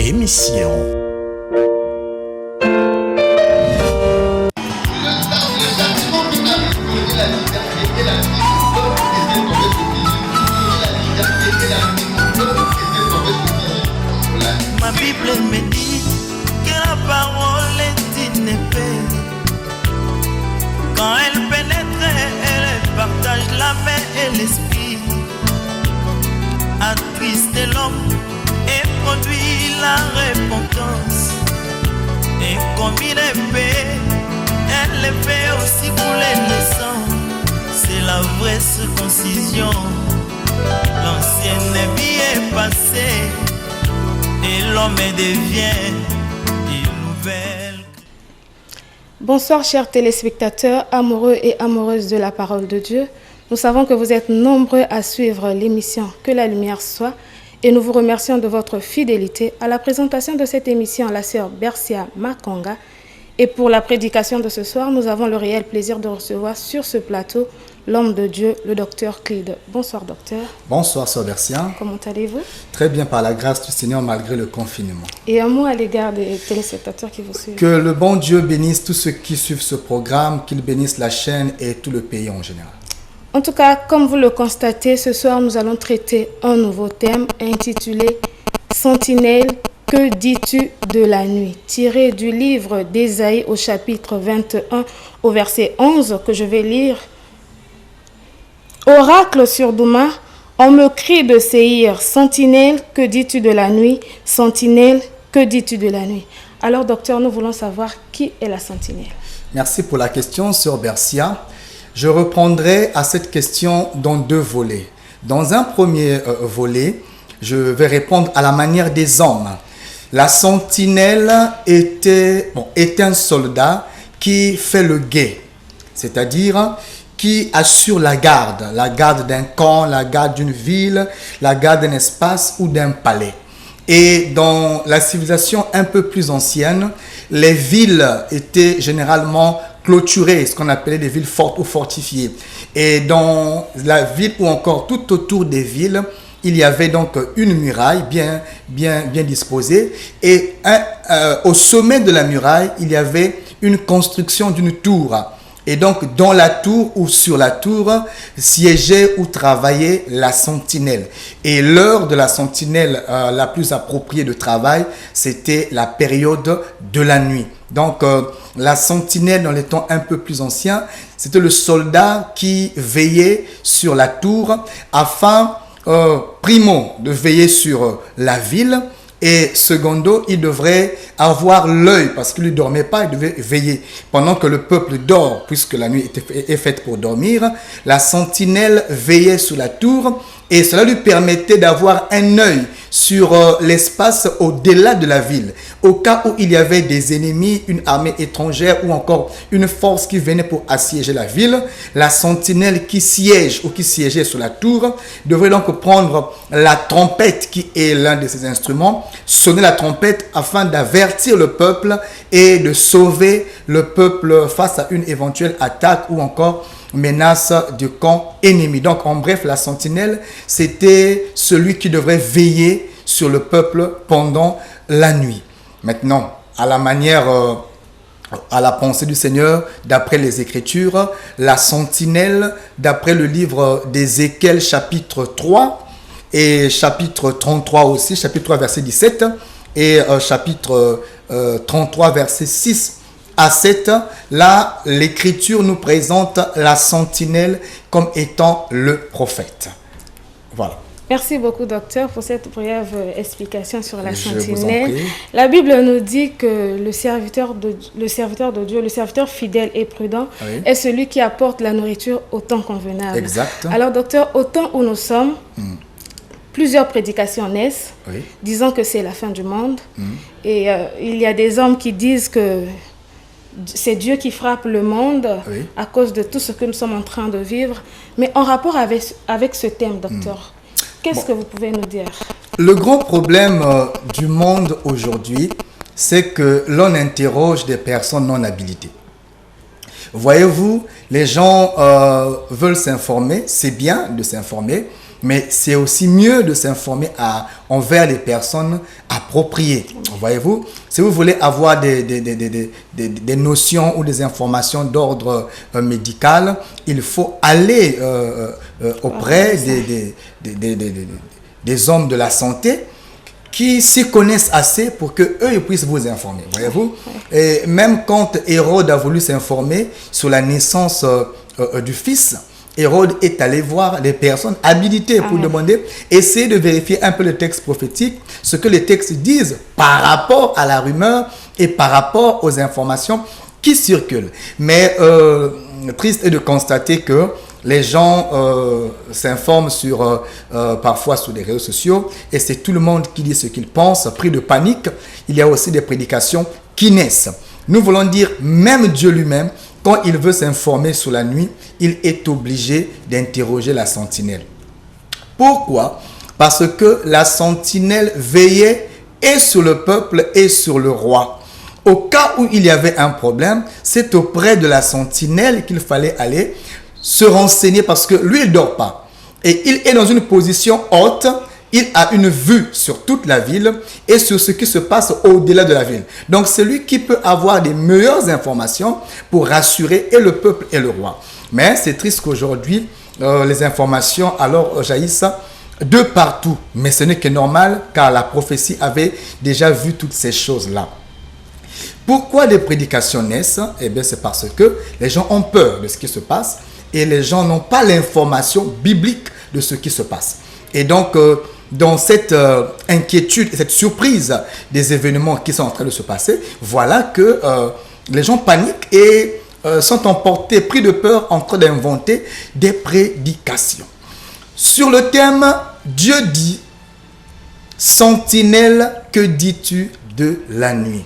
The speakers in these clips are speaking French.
émission. Ma Bible me dit que la parole est une épée. Quand elle pénètre, elle partage l'âme et l'esprit. Attriste l'homme et produit la repentance. Et comme une épée, elle fait aussi couler le sang. C'est la vraie circoncision. L'ancienne vie est passée et l'homme devient une nouvelle. Bonsoir chers téléspectateurs, amoureux et amoureuses de la parole de Dieu. Nous savons que vous êtes nombreux à suivre l'émission Que la lumière soit et nous vous remercions de votre fidélité. À la présentation de cette émission, la sœur Bercia Makonga. Et pour la prédication de ce soir, nous avons le réel plaisir de recevoir sur ce plateau l'homme de Dieu, le docteur Clyde. Bonsoir docteur. Bonsoir sœur Bercia. Comment allez-vous? Très bien par la grâce du Seigneur malgré le confinement. Et un mot à l'égard des téléspectateurs qui vous suivent. Que le bon Dieu bénisse tous ceux qui suivent ce programme, qu'il bénisse la chaîne et tout le pays en général. En tout cas, comme vous le constatez, ce soir nous allons traiter un nouveau thème intitulé « Sentinelle, que dis-tu de la nuit ?» tiré du livre d'Ésaïe au chapitre 21 au verset 11 que je vais lire. « Oracle sur Douma, on me crie de Séhir, sentinelle, que dis-tu de la nuit? Sentinelle, que dis-tu de la nuit ?» Alors docteur, nous voulons savoir qui est la sentinelle. Merci pour la question sœur Bercia. Je reprendrai à cette question dans deux volets. Dans un premier volet, je vais répondre à la manière des hommes. La sentinelle était un soldat qui fait le guet, c'est-à-dire qui assure la garde d'un camp, la garde d'une ville, la garde d'un espace ou d'un palais. Et dans la civilisation un peu plus ancienne, les villes étaient généralement clôturées, ce qu'on appelait des villes fortes ou fortifiées. Et dans la ville ou encore tout autour des villes, il y avait donc une muraille bien disposée. Et au sommet de la muraille, il y avait une construction d'une tour. Et donc, dans la tour ou sur la tour, siégeait ou travaillait la sentinelle. Et l'heure de la sentinelle la plus appropriée de travail, c'était la période de la nuit. Donc, la sentinelle, dans les temps un peu plus anciens, c'était le soldat qui veillait sur la tour afin, primo, de veiller sur la ville. Et secondo, il devrait avoir l'œil parce qu'il ne dormait pas, il devait veiller. Pendant que le peuple dort, puisque la nuit est faite pour dormir, la sentinelle veillait sur la tour et cela lui permettait d'avoir un œil sur l'espace au-delà de la ville. Au cas où il y avait des ennemis, une armée étrangère ou encore une force qui venait pour assiéger la ville, la sentinelle qui siège ou qui siégeait sur la tour devrait donc prendre la trompette qui est l'un de ses instruments, sonner la trompette afin d'avertir le peuple et de sauver le peuple face à une éventuelle attaque ou encore menace du camp ennemi. Donc en bref, la sentinelle, c'était celui qui devrait veiller sur le peuple pendant la nuit. Maintenant, à la manière, à la pensée du Seigneur, d'après les Écritures, la sentinelle, d'après le livre d'Ézéchiel chapitre 3 et chapitre 33 aussi, chapitre 3 verset 17 et chapitre 33 verset 6 à 7, là, l'Écriture nous présente la sentinelle comme étant le prophète. Voilà. Merci beaucoup, docteur, pour cette brève explication sur la sentinelle. Je vous en prie. La Bible nous dit que le serviteur de Dieu, le serviteur fidèle et prudent, oui, est celui qui apporte la nourriture au temps convenable. Exact. Alors, docteur, au temps où nous sommes, plusieurs prédications naissent, oui, disant que c'est la fin du monde. Et il y a des hommes qui disent que c'est Dieu qui frappe le monde, oui, à cause de tout ce que nous sommes en train de vivre. Mais en rapport avec ce thème, docteur, qu'est-ce que vous pouvez nous dire? Le grand problème du monde aujourd'hui, c'est que l'on interroge des personnes non habilitées. Voyez-vous, les gens veulent s'informer, c'est bien de s'informer, mais c'est aussi mieux de s'informer envers les personnes appropriées. Voyez-vous, si vous voulez avoir des notions ou des informations d'ordre médical, il faut aller auprès des hommes de la santé qui s'y connaissent assez pour qu'eux ils puissent vous informer, voyez-vous. Et même quand Hérode a voulu s'informer sur la naissance du fils, Hérode est allé voir les personnes habilitées pour demander, essayer de vérifier un peu le texte prophétique, ce que les textes disent par rapport à la rumeur et par rapport aux informations qui circulent. Mais triste est de constater que les gens s'informent parfois sur les réseaux sociaux et c'est tout le monde qui dit ce qu'il pense. Pris de panique, il y a aussi des prédications qui naissent. Nous voulons dire, même Dieu lui-même, quand il veut s'informer sur la nuit, il est obligé d'interroger la sentinelle. Pourquoi? Parce que la sentinelle veillait et sur le peuple et sur le roi. Au cas où il y avait un problème, c'est auprès de la sentinelle qu'il fallait aller se renseigner parce que lui, il ne dort pas. Et il est dans une position haute, il a une vue sur toute la ville et sur ce qui se passe au-delà de la ville. Donc, c'est lui qui peut avoir des meilleures informations pour rassurer et le peuple et le roi. Mais c'est triste qu'aujourd'hui, les informations alors jaillissent de partout. Mais ce n'est que normal car la prophétie avait déjà vu toutes ces choses-là. Pourquoi les prédications naissent? Eh bien, c'est parce que les gens ont peur de ce qui se passe et les gens n'ont pas l'information biblique de ce qui se passe. Et donc, dans cette inquiétude et cette surprise des événements qui sont en train de se passer, voilà que les gens paniquent et sont emportés, pris de peur, en train d'inventer des prédications. Sur le thème, Dieu dit, sentinelle, que dis-tu de la nuit?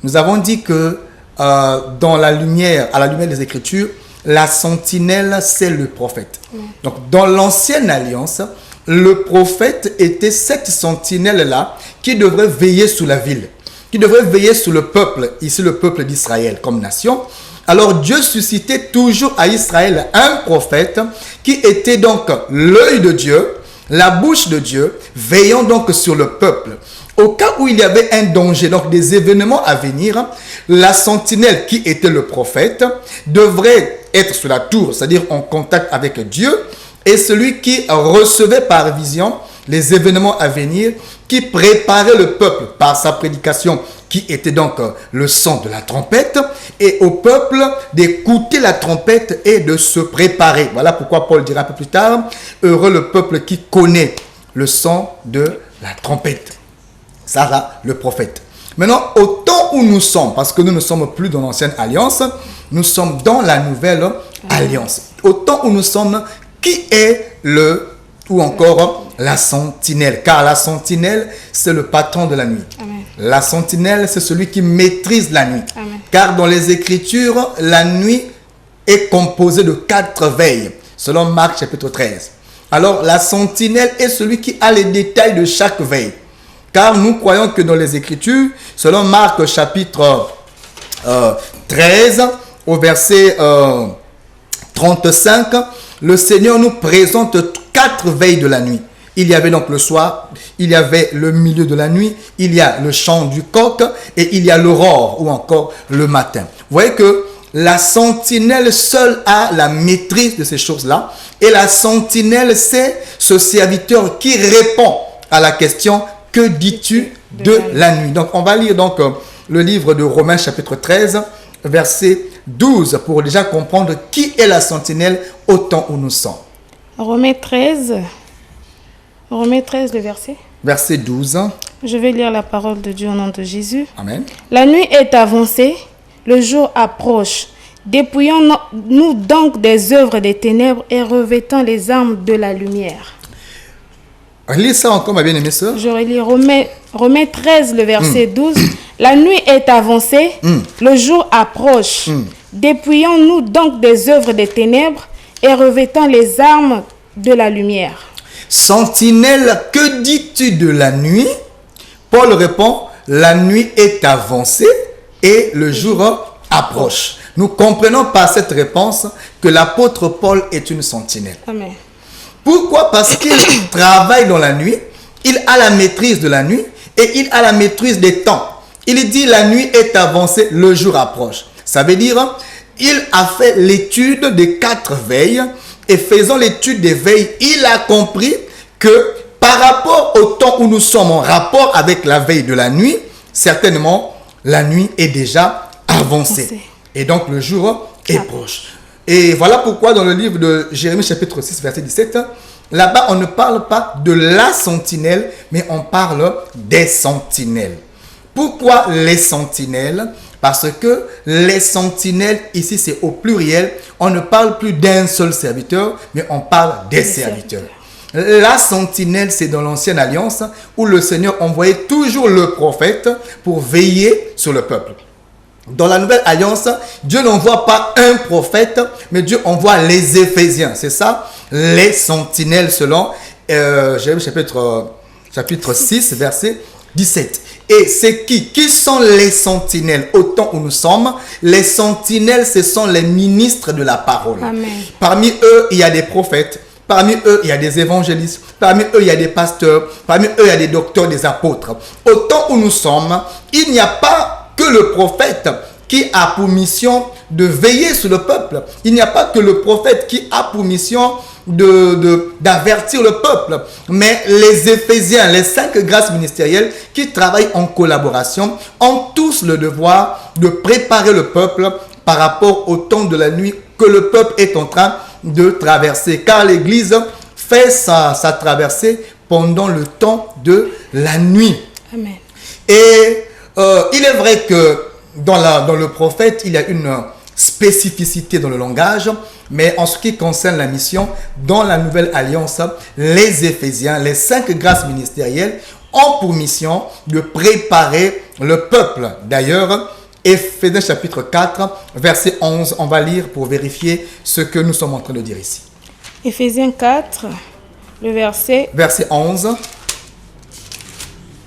Nous avons dit que dans la lumière, à la lumière des Écritures, la sentinelle, c'est le prophète. Donc, dans l'ancienne alliance, le prophète était cette sentinelle-là qui devrait veiller sur la ville, qui devrait veiller sur le peuple, ici le peuple d'Israël comme nation. Alors, Dieu suscitait toujours à Israël un prophète qui était donc l'œil de Dieu, la bouche de Dieu, veillant donc sur le peuple. Au cas où il y avait un danger, donc des événements à venir, la sentinelle qui était le prophète devrait être sur la tour, c'est-à-dire en contact avec Dieu, et celui qui recevait par vision les événements à venir, qui préparait le peuple par sa prédication, qui était donc le son de la trompette, et au peuple d'écouter la trompette et de se préparer. Voilà pourquoi Paul dira un peu plus tard, heureux le peuple qui connaît le son de la trompette. Ça là, le prophète. Maintenant, au temps où nous sommes, parce que nous ne sommes plus dans l'ancienne alliance, nous sommes dans la nouvelle alliance. Au temps où nous sommes, qui est ou encore la sentinelle? Car la sentinelle, c'est le patron de la nuit. Amen. La sentinelle, c'est celui qui maîtrise la nuit. Amen. Car dans les Écritures, la nuit est composée de 4 veilles, selon Marc chapitre 13. Alors, la sentinelle est celui qui a les détails de chaque veille. Car nous croyons que dans les Écritures, selon Marc chapitre 13, au verset 35, le Seigneur nous présente 4 veilles de la nuit. Il y avait donc le soir, il y avait le milieu de la nuit, il y a le chant du coq et il y a l'aurore ou encore le matin. Vous voyez que la sentinelle seule a la maîtrise de ces choses-là. Et la sentinelle, c'est ce serviteur qui répond à la question « Que dis-tu de la nuit ?» Donc, on va lire donc le livre de Romains chapitre 13, verset 12, pour déjà comprendre qui est la sentinelle au temps où nous sommes. Romains 13, le verset. Verset 12. Je vais lire la parole de Dieu au nom de Jésus. Amen. La nuit est avancée, le jour approche. Dépouillons-nous donc des œuvres des ténèbres et revêtons les armes de la lumière. Lis ça encore, ma bien-aimée sœur. Je relis Romains 13, le verset 12. La nuit est avancée, le jour approche. Dépouillons-nous donc des œuvres des ténèbres et revêtons les armes de la lumière. Sentinelle, que dis-tu de la nuit? Paul répond, la nuit est avancée et le jour approche. Nous comprenons par cette réponse que l'apôtre Paul est une sentinelle. Amen. Pourquoi? Parce qu'il travaille dans la nuit, il a la maîtrise de la nuit et il a la maîtrise des temps. Il dit la nuit est avancée, le jour approche. Ça veut dire, il a fait l'étude des 4 veilles et faisant l'étude des veilles, il a compris que par rapport au temps où nous sommes en rapport avec la veille de la nuit, certainement la nuit est déjà avancée. Et donc le jour est proche. Et voilà pourquoi dans le livre de Jérémie chapitre 6 verset 17, là-bas on ne parle pas de la sentinelle, mais on parle des sentinelles. Pourquoi les sentinelles? Parce que les sentinelles, ici c'est au pluriel, on ne parle plus d'un seul serviteur, mais on parle des serviteurs. La sentinelle, c'est dans l'ancienne alliance où le Seigneur envoyait toujours le prophète pour veiller sur le peuple. Dans la nouvelle alliance, Dieu n'envoie pas un prophète, mais Dieu envoie les Éphésiens. C'est ça, les sentinelles selon Jérémie chapitre 6, verset 17. Et c'est qui sont les sentinelles au temps où nous sommes? Les sentinelles, ce sont les ministres de la parole. Amen. Parmi eux, il y a des prophètes. Parmi eux, il y a des évangélistes. Parmi eux, il y a des pasteurs. Parmi eux, il y a des docteurs, des apôtres. Au temps où nous sommes, il n'y a pas que le prophète qui a pour mission de veiller sur le peuple. Il n'y a pas que le prophète qui a pour mission d'avertir le peuple, mais les Éphésiens, les 5 grâces ministérielles qui travaillent en collaboration, ont tous le devoir de préparer le peuple par rapport au temps de la nuit que le peuple est en train de traverser, car l'Église fait sa traversée pendant le temps de la nuit. Amen. Et il est vrai que dans le prophète, il y a une spécificité dans le langage, mais en ce qui concerne la mission, dans la nouvelle alliance, les Éphésiens, les 5 grâces ministérielles ont pour mission de préparer le peuple. D'ailleurs, Éphésiens chapitre 4, verset 11, on va lire pour vérifier ce que nous sommes en train de dire ici. Éphésiens 4, le verset 11.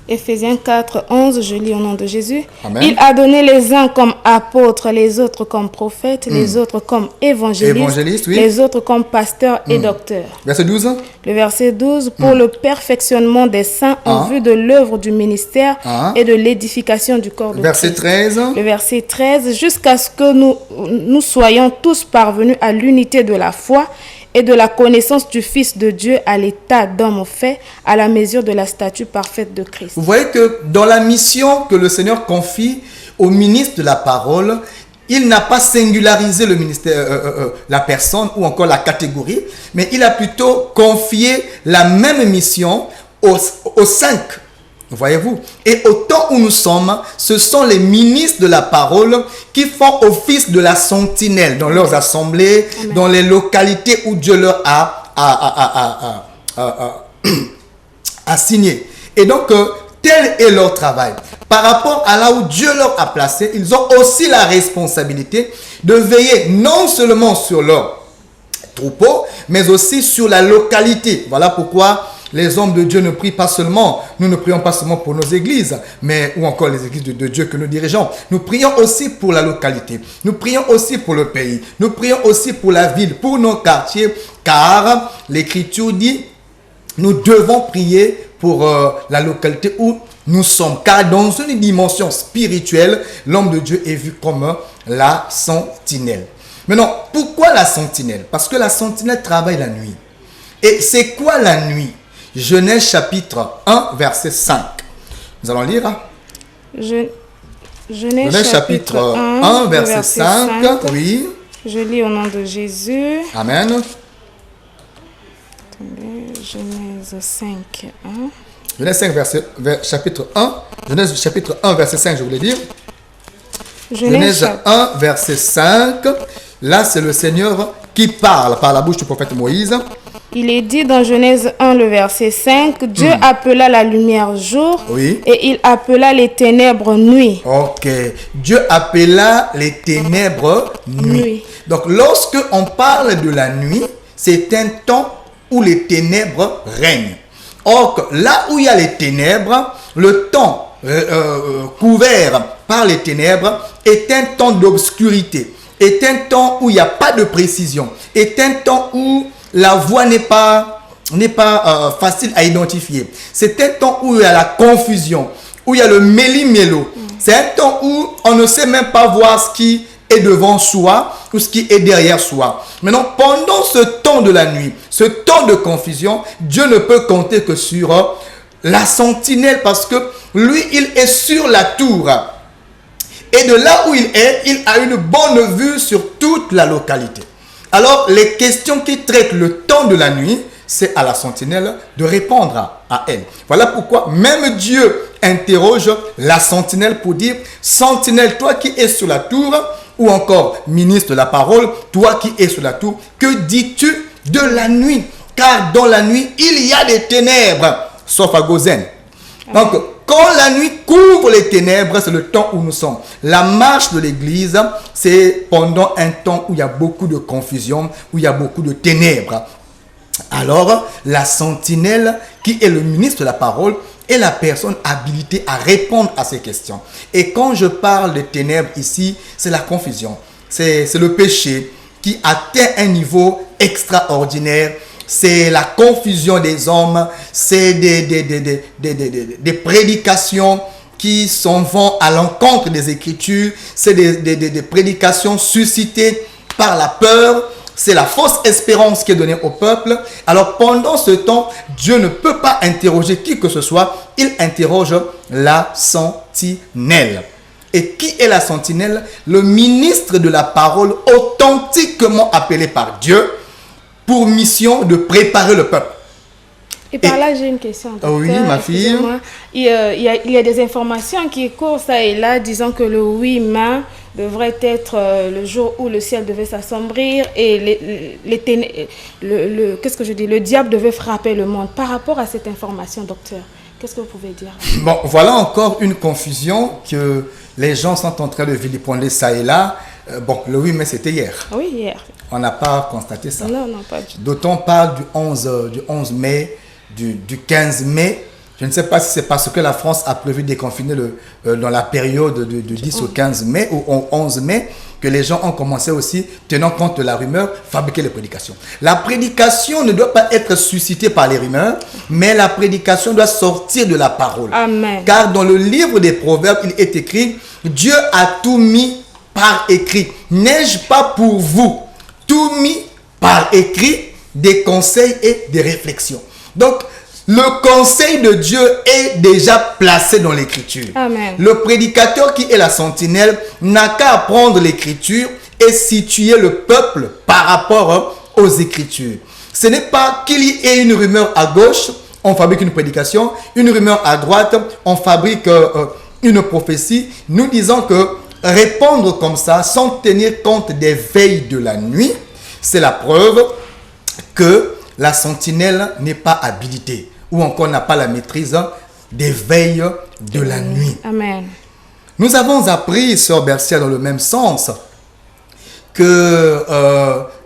Éphésiens 4, 11, je lis au nom de Jésus. Amen. Il a donné les uns comme apôtres, les autres comme prophètes, les autres comme évangélistes, oui. les autres comme pasteurs et docteurs. Verset 12. Le verset 12, pour le perfectionnement des saints en vue de l'œuvre du ministère et de l'édification du corps de Verset Christ. 13. Le verset 13, jusqu'à ce que nous soyons tous parvenus à l'unité de la foi et de la connaissance du Fils de Dieu à l'état d'homme fait, à la mesure de la stature parfaite de Christ. Vous voyez que dans la mission que le Seigneur confie au ministre de la parole, il n'a pas singularisé le ministère, la personne ou encore la catégorie, mais il a plutôt confié la même mission aux 5. Voyez-vous? Et au temps où nous sommes, ce sont les ministres de la parole qui font office de la sentinelle dans leurs assemblées, Amen. Dans les localités où Dieu leur a assigné. Et donc, tel est leur travail. Par rapport à là où Dieu leur a placé, ils ont aussi la responsabilité de veiller non seulement sur leur troupeau, mais aussi sur la localité. Voilà pourquoi les hommes de Dieu ne prient pas seulement, nous ne prions pas seulement pour nos églises, mais ou encore les églises de Dieu que nous dirigeons. Nous prions aussi pour la localité, nous prions aussi pour le pays, nous prions aussi pour la ville, pour nos quartiers, car l'Écriture dit, nous devons prier pour la localité où nous sommes. Car dans une dimension spirituelle, l'homme de Dieu est vu comme la sentinelle. Maintenant, pourquoi la sentinelle? Parce que la sentinelle travaille la nuit. Et c'est quoi la nuit? Genèse chapitre 1, verset 5. Nous allons lire. Genèse chapitre 1, verset 5. Oui. Je lis au nom de Jésus. Amen. Genèse 5, 1. Genèse 5, chapitre 1. Genèse chapitre 1, verset 5, je voulais dire. Genèse 1, verset 5. Là, c'est le Seigneur qui parle par la bouche du prophète Moïse. Il est dit dans Genèse 1, le verset 5, Dieu appela la lumière jour, oui. Et il appela les ténèbres nuit. Ok. Dieu appela les ténèbres nuit. Donc, lorsque on parle de la nuit, c'est un temps où les ténèbres règnent. Or, là où il y a les ténèbres, le temps couvert par les ténèbres est un temps d'obscurité, est un temps où il n'y a pas de précision, est un temps où la voix n'est pas n'est pas facile à identifier. C'est un temps où il y a la confusion, où il y a le méli-mélo. C'est un temps où on ne sait même pas voir ce qui est devant soi ou ce qui est derrière soi. Maintenant, pendant ce temps de la nuit, ce temps de confusion, Dieu ne peut compter que sur la sentinelle, parce que lui, il est sur la tour. Et de là où il est, il a une bonne vue sur toute la localité. Alors, les questions qui traitent le temps de la nuit, c'est à la sentinelle de répondre à elle. Voilà pourquoi même Dieu interroge la sentinelle pour dire: sentinelle, toi qui es sur la tour, ou encore ministre de la parole, toi qui es sur la tour, que dis-tu de la nuit? Car dans la nuit, il y a des ténèbres, sauf à Gozen. Donc, quand la nuit couvre les ténèbres, c'est le temps où nous sommes. La marche de l'église, c'est pendant un temps où il y a beaucoup de confusion, où il y a beaucoup de ténèbres. Alors, la sentinelle, qui est le ministre de la parole, est la personne habilitée à répondre à ces questions. Et quand je parle de ténèbres ici, c'est la confusion. C'est le péché qui atteint un niveau extraordinaire. C'est la confusion des hommes. C'est des prédications qui s'en vont à l'encontre des Écritures. C'est des prédications suscitées par la peur. C'est la fausse espérance qui est donnée au peuple. Alors pendant ce temps, Dieu ne peut pas interroger qui que ce soit. Il interroge la sentinelle. Et qui est la sentinelle? Le ministre de la parole, authentiquement appelé par Dieu pour mission de préparer le peuple. Et par là, j'ai une question. Docteur. Oui, ma fille. Il y a des informations qui courent ça et là, disant que le 8 mai devrait être le jour où le ciel devait s'assombrir et qu'est-ce que je dis? Le diable devait frapper le monde. Par rapport à cette information, docteur, qu'est-ce que vous pouvez dire? Bon, voilà encore une confusion que les gens sont en train de vilipender ça et là. Bon, le 8 mai, c'était hier. Oui, hier. On n'a pas constaté ça. Non, pas du tout. D'autant on parle du 11 mai, du 15 mai. Je ne sais pas si c'est parce que la France a prévu déconfiner dans la période de 10 au 15 mai ou au 11 mai que les gens ont commencé aussi, tenant compte de la rumeur, fabriquer les prédications. La prédication ne doit pas être suscitée par les rumeurs, mais la prédication doit sortir de la parole. Amen. Car dans le livre des Proverbes, il est écrit: Dieu a tout mis par écrit. N'ai-je pas pour vous tout mis par écrit, des conseils et des réflexions? Donc, le conseil de Dieu est déjà placé dans l'écriture. Amen. Le prédicateur qui est la sentinelle n'a qu'à apprendre l'écriture et situer le peuple par rapport aux écritures. Ce n'est pas qu'il y ait une rumeur à gauche, on fabrique une prédication, une rumeur à droite, on fabrique une prophétie. Nous disons que répondre comme ça, sans tenir compte des veilles de la nuit, c'est la preuve que la sentinelle n'est pas habilitée, ou encore n'a pas la maîtrise des veilles de la nuit. Amen. Nous avons appris, sœur Bercia, dans le même sens, que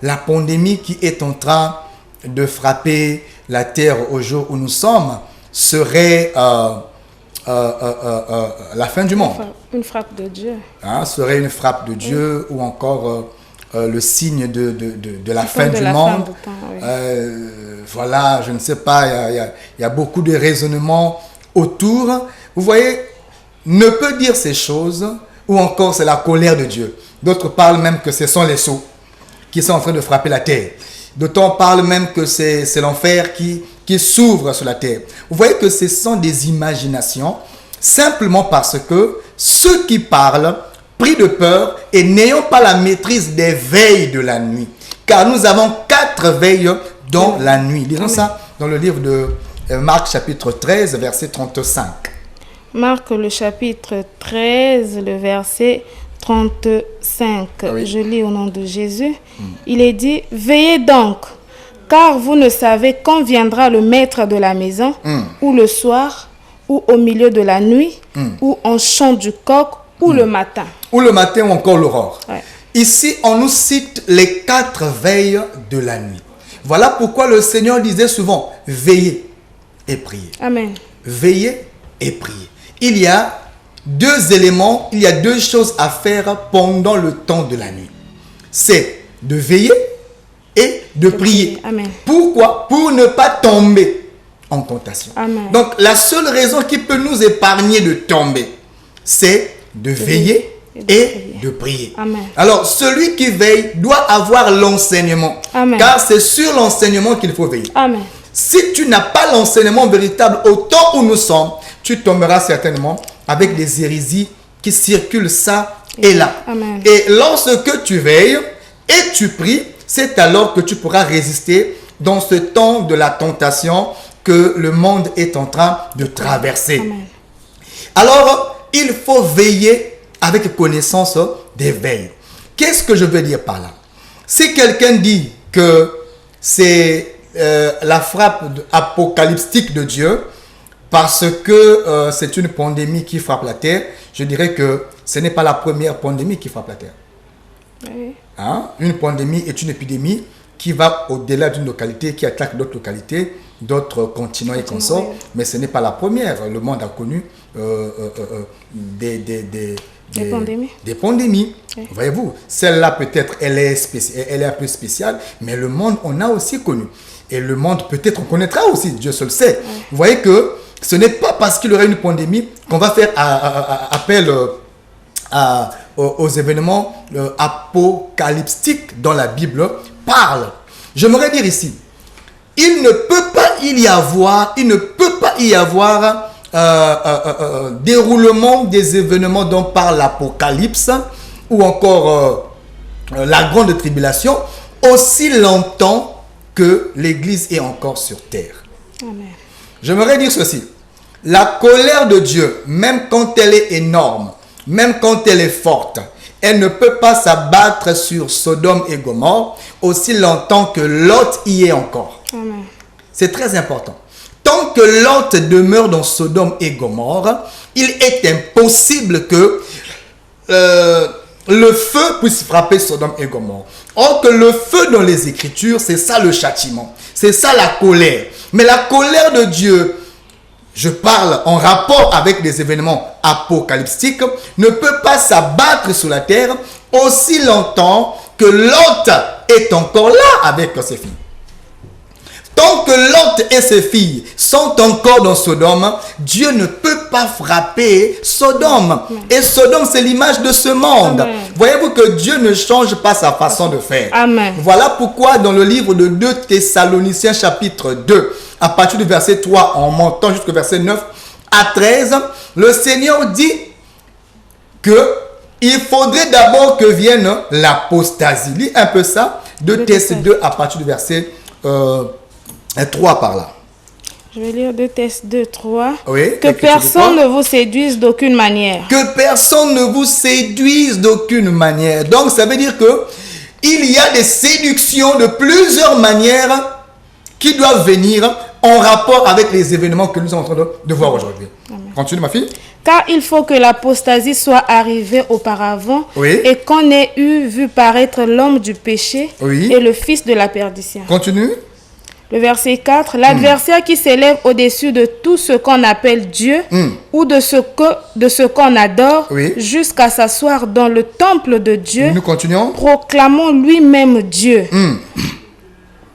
la pandémie qui est en train de frapper la terre au jour où nous sommes serait la fin du monde. Une frappe de Dieu. Serait une frappe de Dieu, ou encore le signe de la fin du monde. Voilà, je ne sais pas, il y a beaucoup de raisonnements autour. Vous voyez, ne peut dire ces choses, ou encore c'est la colère de Dieu. D'autres parlent même que ce sont les sceaux qui sont en train de frapper la terre. D'autres parlent même que c'est l'enfer qui s'ouvre sur la terre. Vous voyez que ce sont des imaginations, simplement parce que ceux qui parlent, pris de peur et n'ayant pas la maîtrise des veilles de la nuit. Car nous avons 4 veilles dans la nuit. Lisons ça dans le livre de Marc chapitre 13, verset 35. Marc le chapitre 13, le verset 35. Oui. Je lis au nom de Jésus. Il est dit: veillez donc, car vous ne savez quand viendra le maître de la maison, ou le soir, ou au milieu de la nuit, ou en chant du coq, ou le matin. Ou le matin, ou encore l'aurore. Ouais. Ici, on nous cite les 4 veilles de la nuit. Voilà pourquoi le Seigneur disait souvent: veillez et priez. Amen. Veillez et priez. Il y a 2 éléments, il y a 2 choses à faire pendant le temps de la nuit. C'est de veiller et de prier. Amen. Pourquoi? Pour ne pas tomber en tentation. Amen. Donc, la seule raison qui peut nous épargner de tomber, c'est de veiller et de prier. Amen. Alors, celui qui veille doit avoir l'enseignement. Amen. Car c'est sur l'enseignement qu'il faut veiller. Amen. Si tu n'as pas l'enseignement véritable au temps où nous sommes, tu tomberas certainement avec des hérésies qui circulent ça et là. Amen. Et lorsque tu veilles et tu pries, c'est alors que tu pourras résister dans ce temps de la tentation que le monde est en train de traverser. Amen. Alors, il faut veiller avec connaissance des veilles. Qu'est-ce que je veux dire par là? Si quelqu'un dit que c'est la frappe apocalyptique de Dieu parce que c'est une pandémie qui frappe la terre, je dirais que ce n'est pas la première pandémie qui frappe la terre. Oui. Hein? Une pandémie est une épidémie qui va au-delà d'une localité, qui attaque d'autres localités, d'autres continents et consorts, oui. mais ce n'est pas la première. Le monde a connu Des pandémies. Des pandémies. Oui. Voyez-vous, celle-là peut-être elle est un peu spéciale, mais le monde on a aussi connu. Et le monde peut-être on connaîtra aussi, Dieu seul sait. Oui. Vous voyez que ce n'est pas parce qu'il y aura une pandémie qu'on va faire appel aux événements apocalyptiques dont la Bible parle. J'aimerais dire ici, il ne peut pas y avoir déroulement des événements dont parle l'Apocalypse ou encore la grande tribulation aussi longtemps que l'Église est encore sur terre. Amen. J'aimerais dire ceci. La colère de Dieu, même quand elle est énorme, même quand elle est forte, elle ne peut pas s'abattre sur Sodome et Gomorrhe aussi longtemps que Lot y est encore. Amen. C'est très important. Tant que Lot demeure dans Sodome et Gomorrhe, il est impossible que le feu puisse frapper Sodome et Gomorrhe. Or que le feu dans les Écritures, c'est ça le châtiment. C'est ça la colère. Mais la colère de Dieu, je parle en rapport avec des événements apocalyptiques, ne peut pas s'abattre sur la terre aussi longtemps que Lot est encore là avec ses filles. Tant que Lot et ses filles sont encore dans Sodome, Dieu ne peut pas frapper Sodome. Et Sodome, c'est l'image de ce monde. Amen. Voyez-vous que Dieu ne change pas sa façon de faire. Amen. Voilà pourquoi dans le livre de 2 Thessaloniciens chapitre 2, à partir du verset 3 en montant jusqu'au verset 9 à 13, le Seigneur dit que il faudrait d'abord que vienne l'apostasie. Lis un peu ça, 2 Thess 2 à partir du verset 3 par là. Je vais lire 2 Thess 2, 3. Oui, Que personne ne vous séduise d'aucune manière. Que personne ne vous séduise d'aucune manière. Donc ça veut dire que il y a des séductions de plusieurs manières qui doivent venir en rapport avec les événements que nous sommes en train de voir aujourd'hui. Continue ma fille. Car il faut que l'apostasie soit arrivée auparavant, Oui. et qu'on ait vu paraître l'homme du péché, Oui. et le fils de la perdition. Continue. Le verset 4, l'adversaire qui s'élève au-dessus de tout ce qu'on appelle Dieu, ou de ce qu'on adore, Oui. jusqu'à s'asseoir dans le temple de Dieu, Nous continuons. proclamant lui-même Dieu.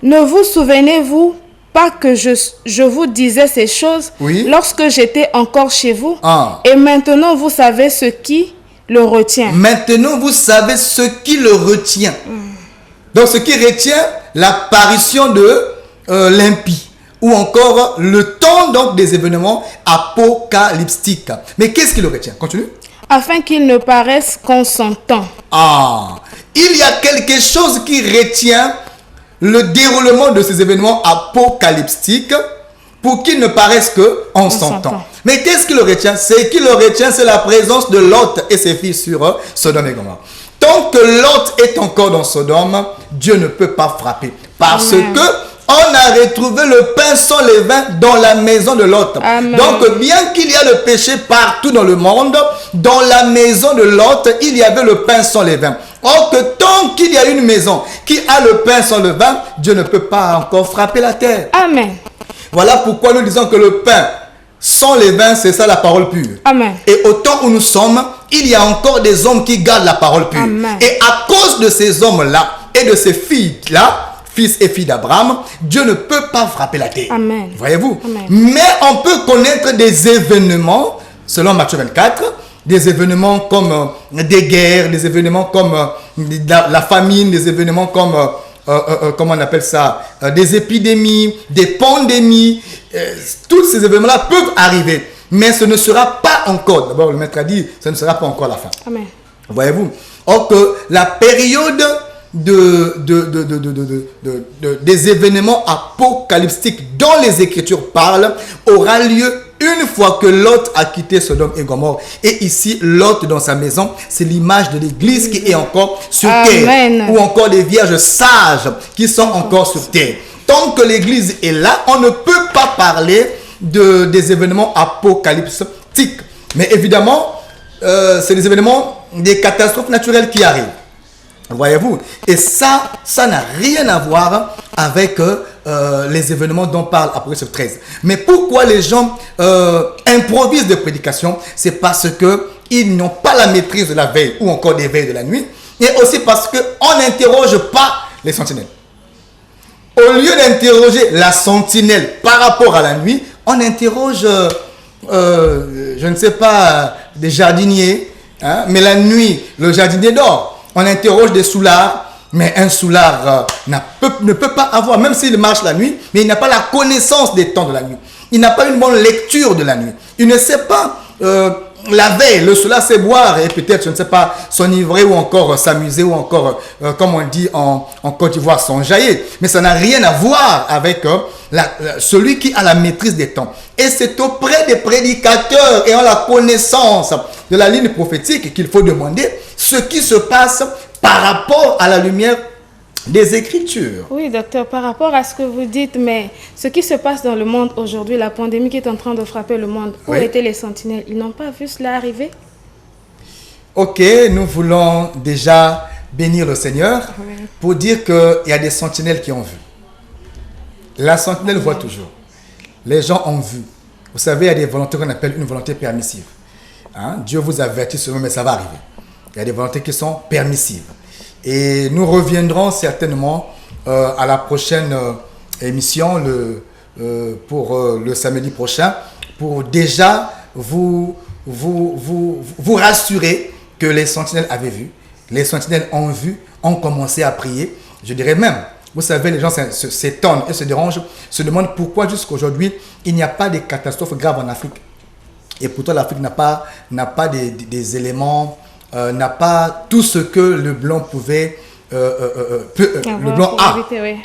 Ne vous souvenez-vous pas que je vous disais ces choses Oui. lorsque j'étais encore chez vous? Ah. Et maintenant vous savez ce qui le retient. Maintenant, vous savez ce qui le retient. Donc, ce qui retient l'apparition de l'impie. Ou encore le temps donc des événements apocalyptiques. Mais qu'est-ce qui le retient? Continue. Afin qu'il ne paraisse qu'en son temps. Ah, il y a quelque chose qui retient le déroulement de ces événements apocalyptiques pour qu'il ne paraisse qu'en son temps. Mais qu'est-ce qui le retient? Ce qui le retient, c'est la présence de Lot et ses filles sur Sodome et Gomorrhe. Tant que Lot est encore dans Sodome, Dieu ne peut pas frapper. Parce que on a retrouvé le pain sans levain dans la maison de Lot. Amen. Donc, bien qu'il y a le péché partout dans le monde, dans la maison de Lot, il y avait le pain sans levain. Or que tant qu'il y a une maison qui a le pain sans levain, Dieu ne peut pas encore frapper la terre. Amen. Voilà pourquoi nous disons que le pain sans levain, c'est ça la parole pure. Amen. Et au temps où nous sommes, il y a encore des hommes qui gardent la parole pure. Amen. Et à cause de ces hommes-là et de ces filles-là, fils et filles d'Abraham, Dieu ne peut pas frapper la terre. Amen. Voyez-vous? Amen. Mais on peut connaître des événements, selon Matthieu 24, des événements comme des guerres, des événements comme la famine, des événements comme, comment on appelle ça, des épidémies, des pandémies. Tous ces événements-là peuvent arriver, mais ce ne sera pas encore, d'abord le maître a dit, ce ne sera pas encore la fin. Amen. Voyez-vous? Or que la période des événements apocalyptiques dont les Écritures parlent aura lieu une fois que Lot a quitté Sodome et Gomorrhe. Et ici, Lot dans sa maison, c'est l'image de l'église qui est encore sur terre. Ou encore des vierges sages qui sont encore sur terre. Tant que l'église est là, on ne peut pas parler des événements apocalyptiques. Mais évidemment, c'est des événements, des catastrophes naturelles qui arrivent. Voyez-vous? Et ça n'a rien à voir avec les événements dont parle Apocalypse 13. Mais pourquoi les gens improvisent des prédications? C'est parce qu'ils n'ont pas la maîtrise de la veille ou encore des veilles de la nuit. Et aussi parce qu'on n'interroge pas les sentinelles. Au lieu d'interroger la sentinelle par rapport à la nuit, on interroge, je ne sais pas, des jardiniers. Hein, mais la nuit, le jardinier dort. On interroge des soulards, mais un soulard ne peut pas avoir, même s'il marche la nuit, mais il n'a pas la connaissance des temps de la nuit. Il n'a pas une bonne lecture de la nuit. Il ne sait pas la veille, le soulard sait boire et peut-être, je ne sais pas, s'enivrer ou encore s'amuser ou encore, comme on dit en Côte d'Ivoire, s'enjailler. Mais ça n'a rien à voir avec celui qui a la maîtrise des temps. Et c'est auprès des prédicateurs ayant la connaissance de la ligne prophétique qu'il faut demander ce qui se passe par rapport à la lumière des Écritures. Oui, docteur, par rapport à ce que vous dites, mais ce qui se passe dans le monde aujourd'hui, la pandémie qui est en train de frapper le monde, où étaient les sentinelles? Ils n'ont pas vu cela arriver? Ok, nous voulons déjà bénir le Seigneur pour dire qu'il y a des sentinelles qui ont vu. La sentinelle voit toujours. Les gens ont vu. Vous savez, il y a des volontés qu'on appelle une volonté permissive. Hein? Dieu vous avertit seulement, mais ça va arriver. Il y a des volontés qui sont permissives. Et nous reviendrons certainement à la prochaine émission pour le samedi prochain pour déjà vous rassurer que les sentinelles avaient vu. Les sentinelles ont vu, ont commencé à prier. Je dirais même, vous savez, les gens s'étonnent et se dérangent, se demandent pourquoi jusqu'aujourd'hui, il n'y a pas de catastrophes graves en Afrique. Et pourtant, l'Afrique n'a pas des éléments, n'a pas tout ce que le blanc pouvait, le blanc a.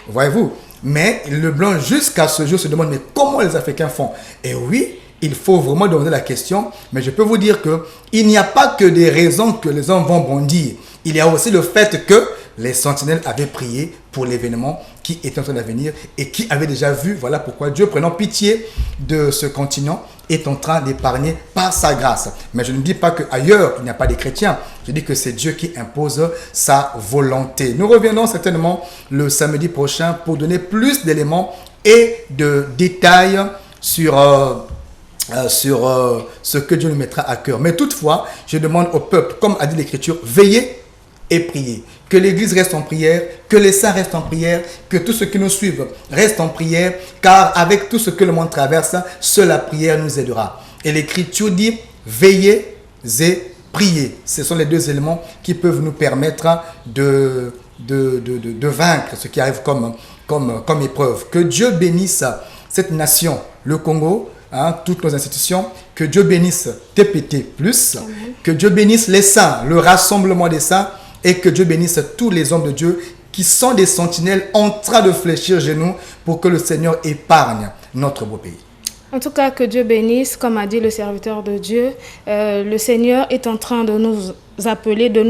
Voyez-vous? Mais le blanc, jusqu'à ce jour, se demande, mais comment les Africains font? Et oui, il faut vraiment demander la question, mais je peux vous dire qu'il n'y a pas que des raisons que les hommes vont bondir. Il y a aussi le fait que les sentinelles avaient prié pour l'événement qui était en train de venir et qui avaient déjà vu. Voilà pourquoi Dieu, prenant pitié de ce continent, est en train d'épargner par sa grâce. Mais je ne dis pas qu'ailleurs, il n'y a pas de chrétiens. Je dis que c'est Dieu qui impose sa volonté. Nous reviendrons certainement le samedi prochain pour donner plus d'éléments et de détails sur ce que Dieu nous mettra à cœur. Mais toutefois, je demande au peuple, comme a dit l'Écriture, veillez et priez. Que l'Église reste en prière, que les saints restent en prière, que tous ceux qui nous suivent restent en prière, car avec tout ce que le monde traverse, seule la prière nous aidera. Et l'Écriture dit, veillez et priez. Ce sont les deux éléments qui peuvent nous permettre de vaincre ce qui arrive comme épreuve. Que Dieu bénisse cette nation, le Congo, toutes nos institutions, que Dieu bénisse TPT+, que Dieu bénisse les saints, le rassemblement des saints, et que Dieu bénisse tous les hommes de Dieu qui sont des sentinelles en train de fléchir genoux pour que le Seigneur épargne notre beau pays. En tout cas, que Dieu bénisse, comme a dit le serviteur de Dieu, le Seigneur est en train de nous appeler, de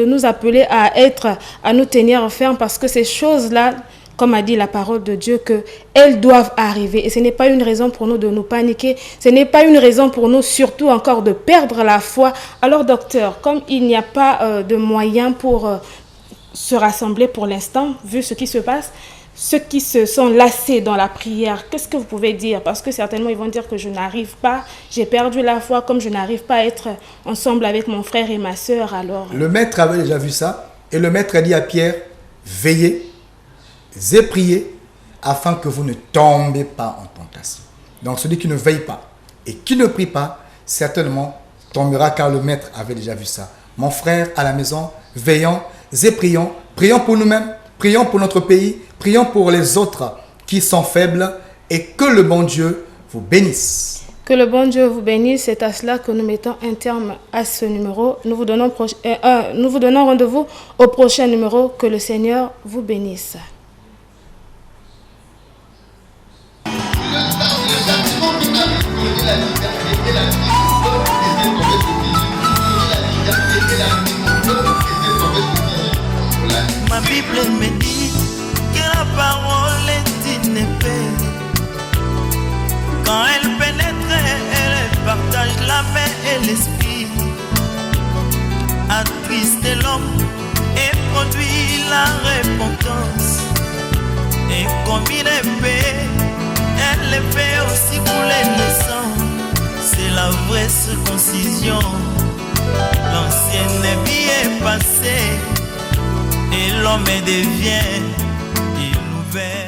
nous appeler à nous tenir fermes parce que ces choses-là, comme a dit la parole de Dieu, qu'elles doivent arriver. Et ce n'est pas une raison pour nous de nous paniquer. Ce n'est pas une raison pour nous, surtout encore, de perdre la foi. Alors, docteur, comme il n'y a pas de moyens pour se rassembler pour l'instant, vu ce qui se passe, ceux qui se sont lassés dans la prière, qu'est-ce que vous pouvez dire? Parce que certainement, ils vont dire que je n'arrive pas, j'ai perdu la foi, comme je n'arrive pas à être ensemble avec mon frère et ma sœur. Alors, le maître avait déjà vu ça. Et le maître a dit à Pierre, veillez et priez afin que vous ne tombez pas en tentation. Donc celui qui ne veille pas et qui ne prie pas, certainement tombera, car le maître avait déjà vu ça. Mon frère, à la maison, veillons et prions. Prions pour nous-mêmes, prions pour notre pays, prions pour les autres qui sont faibles, et que le bon Dieu vous bénisse. Que le bon Dieu vous bénisse. C'est à cela que nous mettons un terme à ce numéro. Nous vous donnons rendez-vous au prochain numéro. Que le Seigneur vous bénisse. Ma Bible me dit que la parole est une épée. Quand elle pénètre, elle partage l'âme et l'esprit. Attriste l'homme et produit la repentance. Et comme une épée, elle fait aussi couler le sang. C'est la vraie circoncision. L'ancienne vie est passée et l'homme devient une nouvelle.